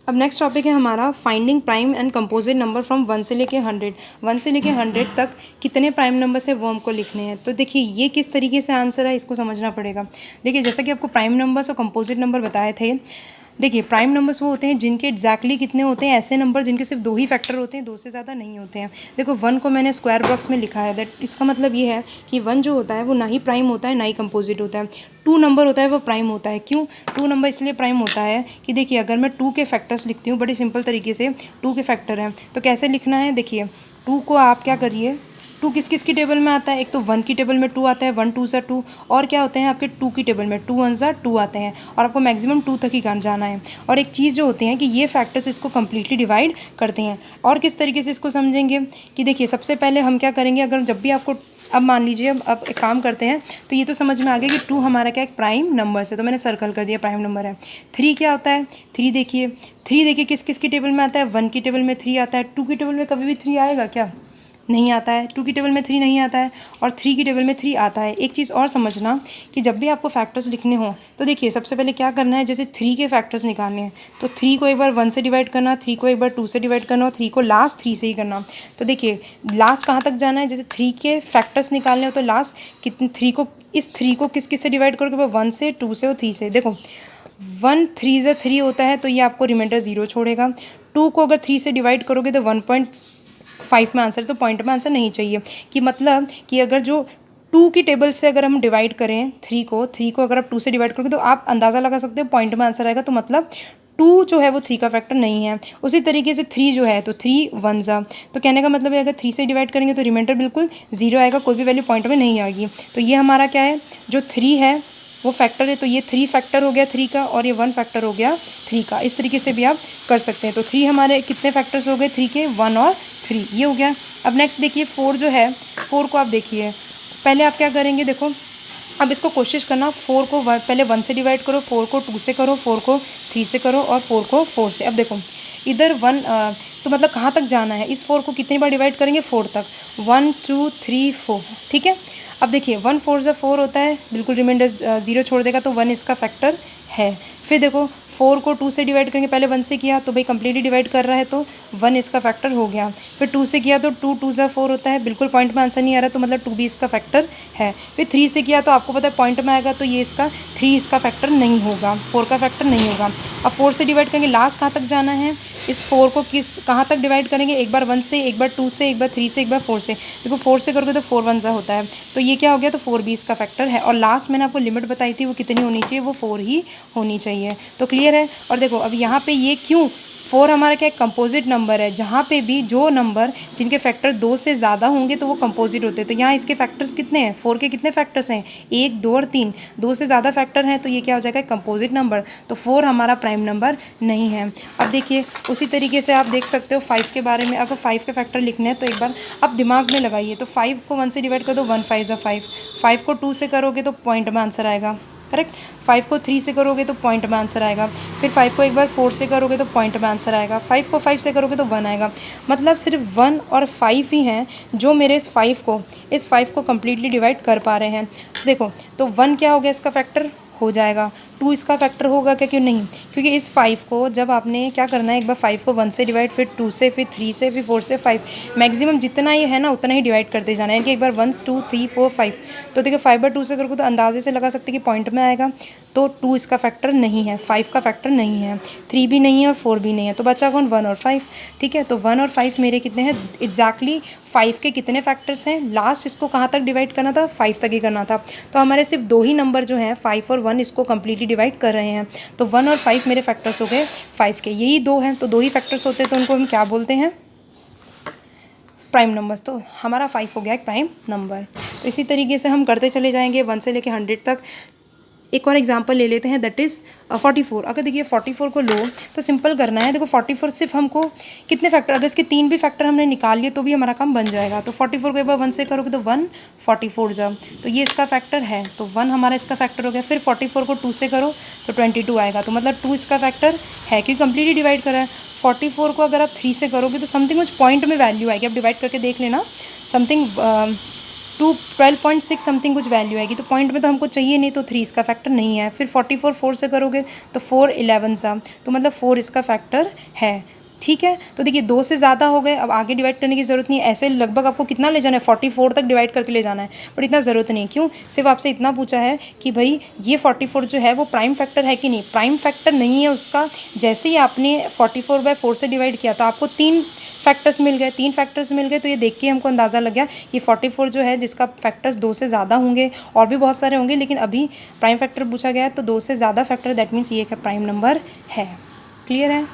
अब next topic है हमारा finding prime and composite number from 1 से लेके 100। 1 से लेके 100 तक कितने प्राइम नंबर्स है वो हमको लिखने हैं। तो देखिए ये किस तरीके से आंसर है इसको समझना पड़ेगा। देखिए जैसा कि आपको प्राइम नंबर्स और कंपोजिट नंबर बताए थे, देखिए प्राइम नंबर्स वो होते हैं जिनके एग्जैक्टली कितने होते हैं, ऐसे नंबर जिनके सिर्फ 2 ही फैक्टर होते हैं, 2 से ज़्यादा नहीं होते हैं। देखो 1 को मैंने स्क्वायर बॉक्स में लिखा है, दैट इसका मतलब ये है कि 1 जो होता है वो ना ही प्राइम होता है ना ही कंपोजिट होता है। 2 नंबर होता है वो प्राइम होता है। क्यों 2 नंबर इसलिए प्राइम होता है कि देखिए अगर मैं 2 के फैक्टर्स लिखती हूँ बड़ी सिंपल तरीके से, 2 के फैक्टर हैं तो कैसे लिखना है। देखिए 2 को आप क्या करिए, 2 किस किस की टेबल में आता है, एक तो 1 की टेबल में 2 आता है, 1 2 ज़ा 2, और क्या होते हैं आपके 2 की टेबल में 2 1 ज़ा 2 आते हैं, और आपको मैक्सिमम 2 तक ही जाना है। और एक चीज़ जो होती है कि ये फैक्टर्स इसको कम्प्लीटली डिवाइड करते हैं। और किस तरीके से इसको समझेंगे कि देखिए सबसे पहले हम क्या करेंगे, अगर जब भी आपको, अब मान लीजिए अब एक काम करते हैं, तो ये तो समझ में आ गया कि 2 हमारा क्या एक प्राइम नंबर है, तो मैंने सर्कल कर दिया प्राइम नंबर है। 3 क्या होता है, 3 देखिए किस किस की टेबल में आता है, 1 की टेबल में 3 आता है, 2 की टेबल में कभी भी 3 आएगा क्या, नहीं आता है, 2 की टेबल में 3 नहीं आता है, और 3 की टेबल में 3 आता है। एक चीज़ और समझना कि जब भी आपको फैक्टर्स लिखने हों तो देखिए सबसे पहले क्या करना है, जैसे 3 के फैक्टर्स निकालने हैं तो 3 को एक बार 1 से डिवाइड करना, 3 को एक बार 2 से डिवाइड करना, और 3 को लास्ट 3 से ही करना। तो देखिए लास्ट कहाँ तक जाना है, जैसे 3 के फैक्टर्स निकालने हो तो लास्ट कितने 3 को, इस 3 को किस किस से डिवाइड करोगे, 1 से 2 से और 3 से। देखो 1 3 ज़ा 3 होता है तो ये आपको रिमाइंडर 0 छोड़ेगा। 2 को अगर 3 से डिवाइड करोगे तो 1.5 में आंसर, तो पॉइंट में आंसर नहीं चाहिए। कि मतलब कि अगर जो 2 की टेबल से अगर हम डिवाइड करें 3 को अगर आप 2 से डिवाइड करोगे तो आप अंदाज़ा लगा सकते हो पॉइंट में आंसर आएगा, तो मतलब 2 जो है वो 3 का फैक्टर नहीं है। उसी तरीके से 3 जो है तो 3 1 ज़ा, तो कहने का मतलब है अगर 3 से डिवाइड करेंगे तो रिमाइंडर बिल्कुल 0 आएगा, कोई भी वैल्यू पॉइंट में नहीं आएगी। तो ये हमारा क्या है, जो 3 है वो फैक्टर है, तो ये 3 फैक्टर हो गया 3 का, और ये 1 फैक्टर हो गया 3 का। इस तरीके से भी आप कर सकते हैं। तो 3 हमारे कितने फैक्टर्स हो गए, 3 के 1 और 3, ये हो गया। अब नेक्स्ट देखिए 4 जो है, 4 को आप देखिए पहले आप क्या करेंगे, देखो अब इसको कोशिश करना, 4 को पहले 1 से डिवाइड करो, 4 को 2 से करो, 4 को 3 से करो, और 4 को 4 से। अब देखो इधर 1 तो मतलब कहाँ तक जाना है, इस 4 को कितनी बार डिवाइड करेंगे, 4 तक, 1 2 3 4, ठीक है। अब देखिए 1 4 ज़ा 4 होता है, बिल्कुल रिमाइंडर 0 छोड़ देगा, तो 1 इसका फैक्टर है। फिर देखो 4 को 2 से डिवाइड करेंगे, पहले 1 से किया तो भाई कम्प्लीटली डिवाइड कर रहा है तो 1 इसका फैक्टर हो गया। फिर 2 से किया तो 2 2 ज़ा 4 होता है, बिल्कुल पॉइंट में आंसर नहीं आ रहा, तो मतलब 2 भी इसका फैक्टर है। फिर 3 से किया तो आपको पता है पॉइंट में आएगा, तो ये इसका 3 इसका फैक्टर नहीं होगा, 4 का फैक्टर नहीं होगा। अब 4 से डिवाइड करेंगे, लास्ट कहाँ तक जाना है, इस 4 को किस कहाँ तक डिवाइड करेंगे, एक बार 1 से, एक बार 2 से, एक बार 3 से, एक बार 4 से। देखो 4 से करोगे तो 4 1 ज़ा होता है, तो ये क्या हो गया, तो 4 भी इसका फैक्टर है। और लास्ट मैंने आपको लिमिट बताई थी वो कितनी होनी चाहिए, वो 4 ही होनी चाहिए। तो क्लियर है। और देखो अब यहाँ पे ये क्यों 4 हमारा क्या कंपोजिट नंबर है, जहाँ पे भी जो नंबर जिनके फैक्टर 2 से ज़्यादा होंगे तो वो कंपोजिट होते हैं। तो यहाँ इसके फैक्टर्स कितने हैं, 4 के कितने फैक्टर्स हैं, 1 2 और 3, 2 से ज़्यादा फैक्टर हैं, तो ये क्या हो जाएगा कंपोजिट नंबर। तो 4 हमारा प्राइम नंबर नहीं है। अब देखिए उसी तरीके से आप देख सकते हो 5 के बारे में, अगर 5 के फैक्टर लिखने हैं तो एक बार आप दिमाग में लगाइए। तो 5 को 1 से डिवाइड कर दो, 1 5 ज़ा 5, 5 को 2 से करोगे तो पॉइंट में आंसर आएगा, करेक्ट। 5 को 3 से करोगे तो पॉइंट में आंसर आएगा। फिर 5 को एक बार 4 से करोगे तो पॉइंट में आंसर आएगा। 5 को 5 से करोगे तो 1 आएगा। मतलब सिर्फ 1 और 5 ही हैं जो मेरे इस 5 को कम्प्लीटली डिवाइड कर पा रहे हैं। देखो तो 1 क्या हो गया, इसका फैक्टर हो जाएगा, 2 इसका फैक्टर होगा क्या, क्यों नहीं, क्योंकि इस 5 को जब आपने क्या करना है, एक बार 5 को 1 से डिवाइड, फिर 2 से, फिर 3 से, फिर 4 से, 5, मैक्सिमम जितना ये है ना उतना ही डिवाइड करते जाना है। यानी कि एक बार 1 2 3 4 5, तो देखिए 5 बार 2 से करोगे तो अंदाजे से लगा सकते हैं कि पॉइंट में आएगा। तो 2 इसका फैक्टर नहीं है, 5 का फैक्टर नहीं है, 3 भी नहीं है और 4 भी नहीं है, तो बचा कौन, 1 और 5, ठीक है। तो 1 और 5 मेरे कितने हैं, एग्जैक्टली 5 के कितने फैक्टर्स हैं, लास्ट इसको कहाँ तक डिवाइड करना था, 5 तक ही करना था। तो हमारे सिर्फ 2 ही नंबर जो हैं 5 और 1 इसको कम्प्लीटली डिवाइड कर रहे हैं। तो 1 और 5 मेरे फैक्टर्स हो गए 5 के, यही 2 हैं, तो 2 ही फैक्टर्स होते हैं, तो उनको हम क्या बोलते हैं, प्राइम नंबर्स। तो हमारा 5 हो गया एक प्राइम नंबर। तो इसी तरीके से हम करते चले जाएंगे 1 से लेकर 100 तक। एक और एग्जांपल ले लेते हैं, दैट इज़ 44। अगर देखिए 44 को लो तो सिंपल करना है। देखो 44 सिर्फ हमको कितने फैक्टर, अगर इसके 3 भी फैक्टर हमने निकाल लिए तो भी हमारा काम बन जाएगा। तो 44 को एक बार 1 से करोगे तो 1 44 ज़ा, तो ये इसका फैक्टर है, तो 1 हमारा इसका फैक्टर हो गया। फिर 44 को 2 से करो तो 22 आएगा, तो मतलब 2 इसका फैक्टर है क्योंकि कम्प्लीटली डिवाइड करा है। 44 को अगर आप 3 से करोगे तो समथिंग कुछ पॉइंट में वैल्यू आएगी, आप डिवाइड करके देख लेना, समथिंग 12.6 समथिंग कुछ वैल्यू आएगी, तो पॉइंट में तो हमको चाहिए नहीं, तो 3 इसका फैक्टर नहीं है। फिर 44 4 से करोगे तो 4 11 सा, तो मतलब 4 इसका फैक्टर है। ठीक है, तो देखिए 2 से ज़्यादा हो गए, अब आगे डिवाइड करने की ज़रूरत नहीं है। ऐसे लगभग आपको कितना ले जाना है, 44 तक डिवाइड करके ले जाना है, बट इतना ज़रूरत नहीं है। क्यों? सिर्फ आपसे इतना पूछा है कि भाई ये 44 जो है वो प्राइम फैक्टर है कि नहीं। प्राइम फैक्टर नहीं है उसका। जैसे ही आपने 44/4 से डिवाइड किया तो आपको 3 फैक्टर्स मिल गए, 3 फैक्टर्स मिल गए, तो ये देख के हमको अंदाज़ा लग गया कि 44 जो है जिसका फैक्टर्स 2 से ज़्यादा होंगे, और भी बहुत सारे होंगे, लेकिन अभी प्राइम फैक्टर पूछा गया है तो 2 से ज़्यादा फैक्टर, दैट मीन्स ये एक प्राइम नंबर है। क्लियर है?